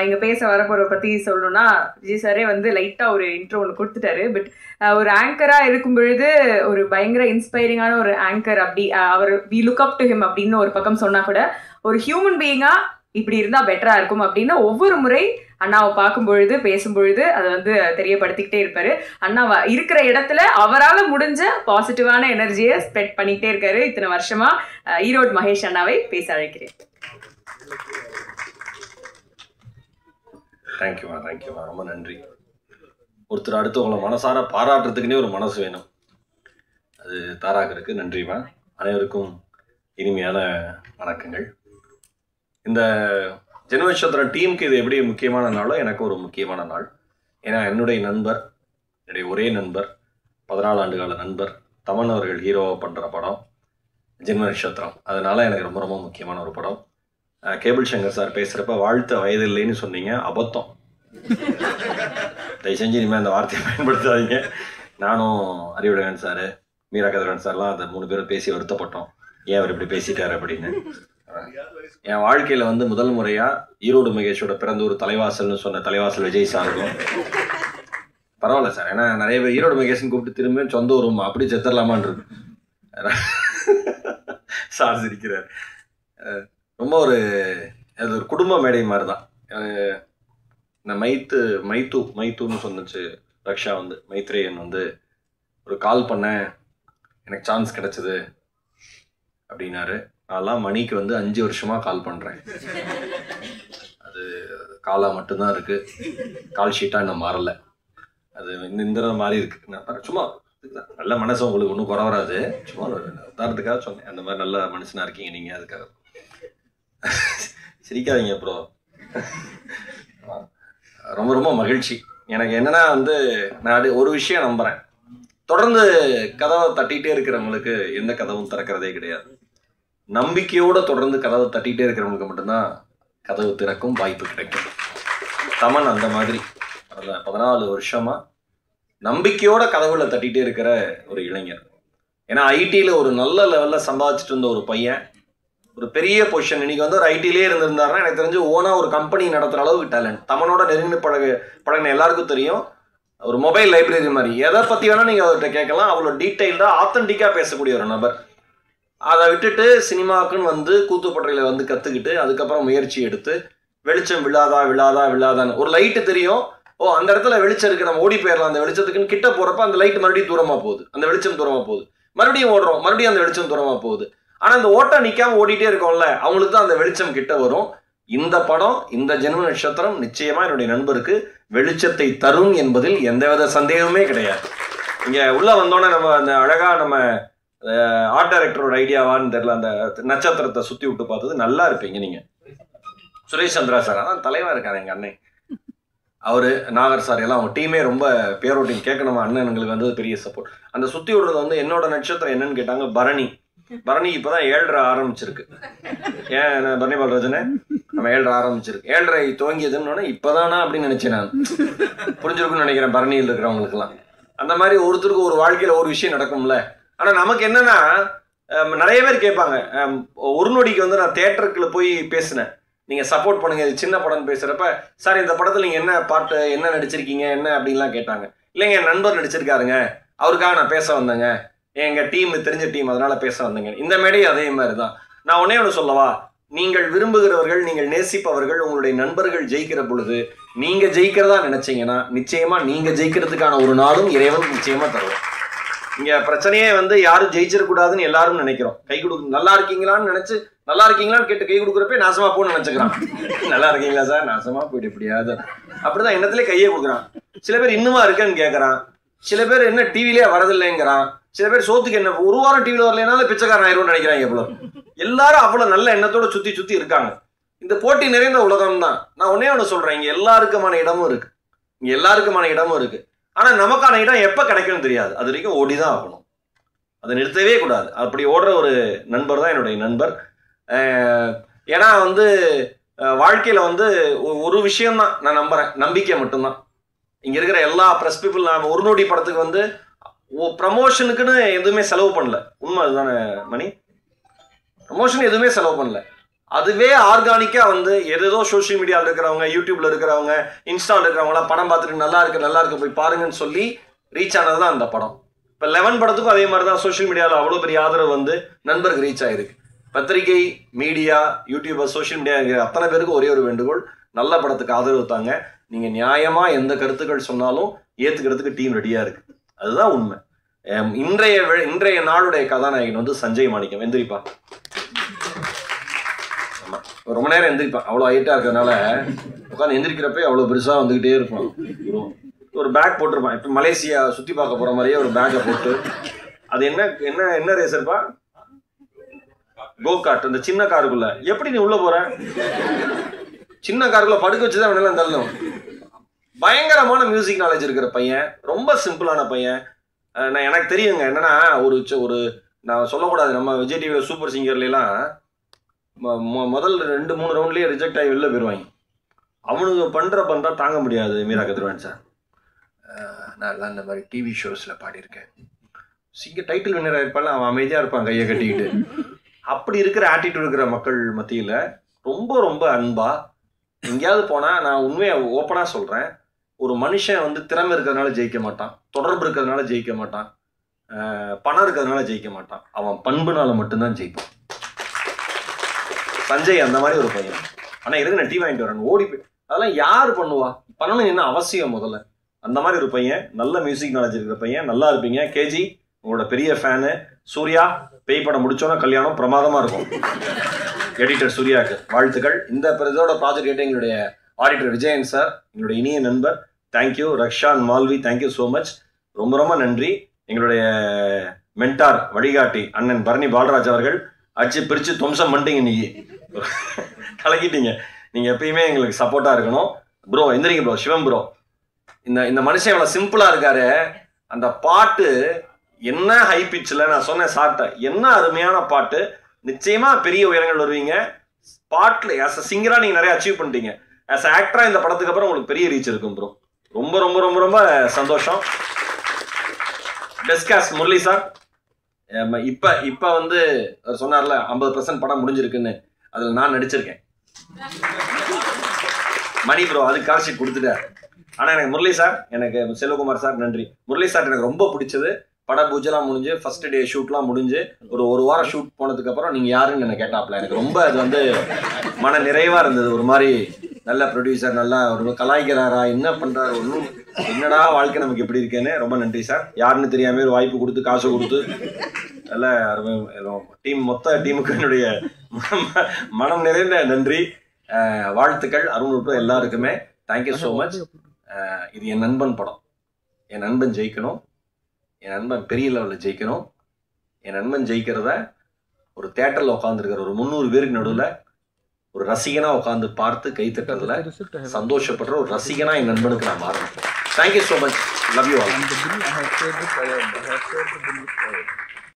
இங்கே பேச வரப்போற பற்றி சொல்லணும்னா விஜய் சாரே வந்து லைட்டாக ஒரு இன்ட்ரோ ஒன்று கொடுத்துட்டாரு. பட் ஒரு ஆங்கராக இருக்கும் பொழுது ஒரு பயங்கர இன்ஸ்பைரிங்கான ஒரு ஆங்கர் அப்படி அவர் we look up to him அப்படின்னு ஒரு பக்கம் சொன்னால் கூட ஒரு ஹியூமன் பீயிங்காக இப்படி இருந்தால் பெட்டராக இருக்கும் அப்படின்னு ஒவ்வொரு முறை அண்ணாவை பார்க்கும் பொழுது பேசும்பொழுது அதை வந்து தெரியப்படுத்திக்கிட்டே இருப்பாரு. அண்ணாவா இருக்கிற இடத்துல அவரால் முடிஞ்ச பாசிட்டிவான எனர்ஜியை ஸ்ப்ரெட் பண்ணிக்கிட்டே இருக்காரு. இத்தனை வருஷமா ஈரோடு மகேஷ் அண்ணாவை பேச அழைக்கிறேன். தேங்க்யூமா, ரொம்ப நன்றி. ஒருத்தர் அடுத்தவங்களை மனசார பாராட்டுறதுக்குன்னே ஒரு மனசு வேணும், அது தாராக்கிறதுக்கு நன்றிமா. அனைவருக்கும் இனிமையான வணக்கங்கள். இந்த ஜென்மநட்சத்திரம் டீமுக்கு இது எப்படி முக்கியமான நாளோ எனக்கு ஒரு முக்கியமான நாள். ஏன்னா என்னுடைய நண்பர், என்னுடைய ஒரே நண்பர், 14 ஆண்டு கால நண்பர் தமன் அவர்கள் ஹீரோவாக பண்ணுற படம் ஜென்மநட்சத்திரம். அதனால எனக்கு ரொம்ப ரொம்ப முக்கியமான ஒரு படம். கேபிள் சங்கர் சார் பேசுகிறப்ப வாழ்த்த வயதில்லைன்னு சொன்னீங்க, அபத்தம். தயவு செஞ்சு இனிமேல் அந்த வார்த்தையை பயன்படுத்தாதீங்க. நானும் அறிவுடையன் சார், மீரா கதிரவன் சார்லாம் அந்த 3 பேரும் பேசி வருத்தப்பட்டோம், ஏன் அவர் இப்படி பேசிட்டார் அப்படின்னு. என் வாழ்க்கையில் வந்து முதல் முறையாக ஈரோடு மகேஷோட பிறந்த ஒரு தலைவாசல்னு சொன்ன தலைவாசல் விஜய் சாருக்கும் பரவாயில்ல சார், ஏன்னா நிறைய பேர் ஈரோடு மகேஷ்னு கூப்பிட்டு திரும்ப சொந்த ஊருமா அப்படி செத்துடலாமான் இருக்கு. சார் சிரிக்கிறார். ரொம்ப ஒரு அது ஒரு குடும்ப மேடை மாதிரி தான். இந்த மைத்துன்னு சொன்னிச்சு ரக்ஷா வந்து, மைத்ரேயன் வந்து ஒரு கால் பண்ண எனக்கு சான்ஸ் கிடச்சிது அப்படின்னாரு. நான்லாம் மணிக்கு வந்து 5 வருஷமாக கால் பண்ணுறேன். அது காலாக மட்டும்தான் இருக்குது, கால் ஷீட்டாக இன்னும் மாறலை. அது இந்த மாதிரி இருக்குது. நான் சும்மா நல்ல மனசு உங்களுக்கு ஒன்றும் குறை வராது, சும்மா உதாரணத்துக்காக சொன்னேன். அந்த மாதிரி நல்ல மனுஷனாக இருக்கீங்க நீங்கள், அதுக்காக சிரிக்காதீங்க. அப்புறம் ரொம்ப ரொம்ப மகிழ்ச்சி எனக்கு. என்னன்னா வந்து நான் ஒரு விஷயம் நம்புகிறேன், தொடர்ந்து கதவை தட்டிகிட்டே இருக்கிறவங்களுக்கு எந்த கதவும் திறக்கிறதே கிடையாது. நம்பிக்கையோடு தொடர்ந்து கதவை தட்டிகிட்டே இருக்கிறவங்களுக்கு மட்டும்தான் கதவு திறக்கும் வாய்ப்பு கிடைக்கும். தமன் அந்த மாதிரி 14 வருஷமாக நம்பிக்கையோட கதவுல தட்டிகிட்டே இருக்கிற ஒரு இளைஞர். ஏன்னா ஐடியில் ஒரு நல்ல லெவலில் சம்பாதிச்சுட்டு இருந்த ஒரு பையன் ஒரு பெரிய பொசிஷன் இன்னைக்கு வந்து ஒரு ஐடியிலே இருந்திருந்தாருன்னா எனக்கு தெரிஞ்சு ஓனாக ஒரு கம்பெனி நடத்துகிற அளவுக்கு டேலண்ட். தமனோட நெருங்கி பழகின எல்லாருக்கும் தெரியும், ஒரு மொபைல் லைப்ரரி மாதிரி எதை பற்றி வேணால் நீங்கள் அவர்கிட்ட கேட்கலாம். அவ்வளோ டீட்டெயில்டாக ஆத்தென்டிக்காக பேசக்கூடிய ஒரு நபர். அதை விட்டுட்டு சினிமாவுக்குன்னு வந்து கூத்துப்பட்றையில் வந்து கற்றுக்கிட்டு அதுக்கப்புறம் முயற்சி எடுத்து வெளிச்சம் விழாதான்னு ஒரு லைட்டு தெரியும், ஓ அந்த இடத்துல வெளிச்சம் இருக்குது, நம்ம ஓடி போயிடலாம் அந்த வெளிச்சத்துக்குன்னு கிட்ட போகிறப்ப அந்த லைட் மறுபடியும் தூரமாக போகுது, அந்த வெளிச்சம் தூரமாக போகுது, மறுபடியும் ஓடுறோம், மறுபடியும் அந்த வெளிச்சம் தூரமாக போகுது. ஆனால் அந்த ஓட்டம் நிற்காம ஓடிட்டே இருக்கோம்ல, அவங்களுக்கு தான் அந்த வெளிச்சம் கிட்ட வரும். இந்த படம், இந்த ஜென்ம நட்சத்திரம் நிச்சயமாக என்னுடைய நண்பருக்கு வெளிச்சத்தை தரும் என்பதில் எந்தவித சந்தேகமே கிடையாது. இங்கே உள்ளே வந்தோன்னே நம்ம அந்த அழகாக நம்ம ஆர்ட் டைரக்டரோட ஐடியாவான்னு தெரியல, அந்த நட்சத்திரத்தை சுற்றி விட்டு பார்த்தது நல்லா இருப்பீங்க நீங்கள். சுரேஷ் சந்திரா சார் அதான் தலைவா இருக்காரு எங்கள் அண்ணன், அவர் நாகர் சார் எல்லாம் அவங்க டீமே ரொம்ப பேரோட்டிங் கேட்கணுமா அண்ணனுங்களுக்கு வந்து பெரிய சப்போர்ட். அந்த சுற்றி விடுறது வந்து என்னோட நட்சத்திரம் என்னன்னு கேட்டாங்க, பரணி இப்போதான் 7:30 ஆரம்பிச்சிருக்கு. ஏன் பரணி பால்ராஜனே நம்ம 7:30 ஆரம்பிச்சிருக்கு, 7:30 துவங்கியதுன்னு இப்போதானா அப்படின்னு நினைச்சேன் நான். புரிஞ்சிருக்குன்னு நினைக்கிறேன் பரணியில் இருக்கிறவங்களுக்குலாம். அந்த மாதிரி ஒருத்தருக்கு ஒரு வாழ்க்கையில் ஒரு விஷயம் நடக்கும்ல. ஆனால் நமக்கு என்னன்னா நிறைய பேர் கேட்பாங்க, ஒரு நொடிக்கு வந்து நான் தியேட்டருக்குள்ள போய் பேசினேன், நீங்கள் சப்போர்ட் பண்ணுங்க இது சின்ன படம்னு பேசுகிறப்ப, சார் இந்த படத்தில் நீங்கள் என்ன பாட்டு என்ன நடிச்சிருக்கீங்க என்ன அப்படின்லாம் கேட்டாங்க. இல்லைங்க என் நண்பர் நடிச்சிருக்காருங்க, அவருக்காக நான் பேச வந்தேங்க, எங்கள் டீம் தெரிஞ்ச டீம் அதனால் பேச வந்தேங்க. இந்த மேடையும் அதே மாதிரி தான். நான் ஒன்று சொல்லவா, நீங்கள் விரும்புகிறவர்கள், நீங்கள் நேசிப்பவர்கள், உங்களுடைய நண்பர்கள் ஜெயிக்கிற பொழுது நீங்கள் ஜெயிக்கிறதா நினச்சிங்கன்னா நிச்சயமாக நீங்கள் ஜெயிக்கிறதுக்கான ஒரு நாளும் இறைவன் நிச்சயமாக தருவோம். இங்கே பிரச்சனையே வந்து யாரும் ஜெயிச்சிடக்கூடாதுன்னு எல்லாரும் நினைக்கிறோம். கை கொடுக்க நல்லா இருக்கீங்களான்னு நினச்சி நல்லா இருக்கீங்களான்னு கேட்டு கை கொடுக்குறப்ப நாசமாக போன்னு நினச்சிக்கிறான். நல்லா இருக்கீங்களா சார், நாசமாக போயிட்டு எப்படியாவது அப்படிதான் எண்ணத்திலே கையே கொடுக்குறான். சில பேர் இன்னுமா இருக்கேன்னு கேட்குறான், சில பேர் என்ன டிவிலே வரதில்லைங்கிறான், சில பேர் சோத்துக்கு என்ன ஒரு வாரம் டிவியில் வரலைனாலும் பிச்சைக்காரன் ஆயிடும்னு நினைக்கிறாங்க. எவ்வளோ எல்லாரும் அவ்வளோ நல்ல எண்ணத்தோட சுற்றி இருக்காங்க. இந்த போட்டி நிறைந்த உலகம் தான். நான் ஒன்று சொல்கிறேன், இங்கே எல்லாருக்குமான இடமும் இருக்குது. ஆனால் நமக்கான இடம் எப்போ கிடைக்கும்னு தெரியாது, அது வரைக்கும் ஓடி தான் ஆகணும், அதை நிறுத்தவே கூடாது. அப்படி ஓடுற ஒரு நண்பர் தான் என்னுடைய நண்பர். ஏன்னா வந்து வாழ்க்கையில் வந்து ஒரு விஷயம்தான் நான் நம்புகிறேன், நம்பிக்கை மட்டும்தான். இங்கே இருக்கிற எல்லா ப்ரெஸ் பீப்புள், நான் ஒரு நொடி படத்துக்கு வந்து ப்ரமோஷனுக்குன்னு எதுவுமே செலவு பண்ணல. உண்மை அதுதானே மணி, ப்ரமோஷன் எதுவுமே செலவு பண்ணல. அதுவே ஆர்கானிக்கா வந்து ஏதோ சோஷியல் மீடியாவில் இருக்கிறவங்க, யூடியூப்ல இருக்கிறவங்க, இன்ஸ்டாவில் இருக்கிறவங்களாம் படம் பார்த்துட்டு நல்லா இருக்கு போய் பாருங்கன்னு சொல்லி ரீச் ஆனது தான் அந்த படம். இப்போ 11 படத்துக்கும் அதே மாதிரி தான் சோஷியல் மீடியாவில் அவ்வளோ பெரிய ஆதரவு வந்து நண்பருக்கு ரீச் ஆயிருக்கு. பத்திரிகை, மீடியா, யூடியூபர், சோஷியல் மீடியா அத்தனை பேருக்கு ஒரே ஒரு வேண்டுகோள், நல்ல படத்துக்கு ஆதரவு தாங்க. நீங்கள் நியாயமாக எந்த கருத்துக்கள் சொன்னாலும் ஏற்றுக்கிறதுக்கு டீம் ரெடியாக இருக்கு. அதுதான் உண்மை. இன்றைய நாளுடைய கதாநாயகன் வந்து சஞ்சய் மாணிக்கம். எந்திரிப்பா. ஆமாம், ரொம்ப நேரம் எந்திரிப்பான். அவ்வளோ ஹைட்டாக இருக்கிறதுனால உட்காந்து எந்திரிக்கிறப்ப அவ்வளோ பெருசாக வந்துக்கிட்டே இருப்பான். ஒரு பேக் போட்டிருப்பான். இப்போ மலேசியா சுற்றி பார்க்க போகிற மாதிரியே ஒரு பேக்கை போட்டு, அது என்ன ரேசர்ப்பா? கோகார்ட். அந்த சின்ன காருக்குள்ள எப்படி நீ உள்ள போற? சின்ன காருக்குள்ள படுக்க வச்சுதான் வேணாலும் தள்ளும். பயங்கரமான மியூசிக் நாலேஜ் இருக்கிற பையன், ரொம்ப சிம்பிளான பையன். எனக்கு தெரியுங்க என்னன்னா, ஒரு நான் சொல்லக்கூடாது, நம்ம விஜய் டிவியில் சூப்பர் சிங்கர்லாம் முதல் 2-3 ரவுண்ட்லேயே ரிஜெக்ட் ஆகி வெளில போயிடுவாங்க. அவனுக்கு பண்ணுற தாங்க முடியாது. மீரா கதிர்வான் சார், நான் எல்லாம் இந்த மாதிரி டிவி ஷோஸில் பாடியிருக்கேன். டைட்டில் வின்னர் ஆயிருப்பாள், அவன் அமைதியாக இருப்பான் கையை கட்டிக்கிட்டு. அப்படி இருக்கிற ஆட்டிடியூட் இருக்கிற மக்கள் மத்தியில் ரொம்ப ரொம்ப அன்பா எங்கேயாவது போனால், நான் உண்மையை ஓப்பனாக சொல்கிறேன், ஒரு மனுஷன் வந்து திறமை இருக்கிறதுனால ஜெயிக்க மாட்டான், தொடர்பு இருக்கிறதுனால ஜெயிக்க மாட்டான், பணம் இருக்கிறதுனால ஜெயிக்க மாட்டான், அவன் பண்புனால மட்டும்தான் ஜெயிப்பான். சஞ்சய் அந்த மாதிரி ஒரு பையன். ஆனால் இருக்கு நான் டீ வாங்கிட்டு வரேன் ஓடி போய், அதெல்லாம் யார் பண்ணுவா? பண்ணணும் என்ன அவசியம் முதல்ல? அந்த மாதிரி ஒரு பையன், நல்ல மியூசிக் நாலேஜ் இருக்கிற பையன். நல்லா இருப்பீங்க. கேஜி உங்களோட பெரிய ஃபேனு. சூர்யா, பேய் படம் முடிச்சோன்னா கல்யாணம் பிரமாதமாக இருக்கும். எடிட்டர் சூர்யாவுக்கு வாழ்த்துக்கள். இந்த இதோட ப்ராஜெக்ட் கேட்டு எங்களுடைய ஆடிட்டர் விஜயன் சார், எங்களுடைய இனிய நண்பர், thank you. Raksha and Malvi, thank you so much. ரொம்ப ரொம்ப நன்றி. எங்களுடைய மென்டார், வழிகாட்டி அண்ணன் பரணி பாலராஜ் அவர்கள், அடிச்சு பிரித்து துவம்சம் பண்ணிட்டீங்க. இன்னைக்கு கலக்கிட்டீங்க. நீங்கள் எப்பயுமே எங்களுக்கு சப்போர்ட்டாக இருக்கணும். ப்ரோ எந்திரிங்க ப்ரோ. சிவம் ப்ரோ, இந்த மனுஷன் இவ்வளோ சிம்பிளாக இருக்காரு. அந்த பாட்டு என்ன ஹை பிச்சில், நான் சொன்னேன் சார்ட்ட, என்ன அருமையான பாட்டு. நிச்சயமா பெரிய உயரங்கள் வருவீங்க. பாட்டில் ஆஸ் அ சிங்கராக நீங்கள் நிறைய அச்சீவ் பண்ணிட்டீங்க. ஆஸ் அ ஆக்டராக இந்த படத்துக்கு அப்புறம் உங்களுக்கு பெரிய ரீச் இருக்கும் ப்ரோ. ரொம்ப ரொம்ப ரொம்ப ரொம்ப சந்தோஷம். பெஸ்காஸ் முரளி சார், இப்போ வந்து சொன்னார்ல 50% படம் முடிஞ்சிருக்குன்னு, அதில் நான் நடிச்சிருக்கேன். மணி ப்ரோ அதுக்கு கால் ஷீட் கொடுத்துட்டார். ஆனால் எனக்கு முரளி சார், எனக்கு செல்வகுமார் சார் நன்றி. முரளி சார் எனக்கு ரொம்ப பிடிச்சது. பட பூஜைலாம் முடிஞ்சு, ஃபர்ஸ்ட் டே ஷூட்லாம் முடிஞ்சு, ஒரு வாரம் ஷூட் போனதுக்கப்புறம் நீங்கள் யாருன்னு என்ன கேட்டாப்ல, எனக்கு ரொம்ப அது வந்து மன நிறைவாக இருந்தது. ஒரு மாதிரி நல்ல ப்ரொடியூசர், நல்லா ஒரு கலாய்க்கிறாரா, என்ன பண்ணுறாரு, ஒன்றும் என்னடா வாழ்க்கை நமக்கு எப்படி இருக்கேன்னு. ரொம்ப நன்றி சார். யாருன்னு தெரியாமல் ஒரு வாய்ப்பு கொடுத்து, காசு கொடுத்து, நல்ல டீம், மொத்த டீமுக்கு என்னுடைய மனம் நிறைந்த நன்றி, வாழ்த்துக்கள். அருண் எல்லாருக்குமே தேங்க்யூ ஸோ மச். இது என் நண்பன் படம். என் நண்பன் ஜெயிக்கணும், என் நண்பன் பெரிய லெவலில் ஜெயிக்கணும். என் நண்பன் ஜெயிக்கிறத ஒரு தேட்டரில் உட்காந்துருக்கிற ஒரு 300 பேருக்கு நடுவில் ஒரு ரசிகனாக உட்காந்து பார்த்து கை தட்டுறதுல சந்தோஷப்படுற ஒரு ரசிகனாக என் நண்பனுக்கு நான் மாறணும். Thank you so much. Love you all.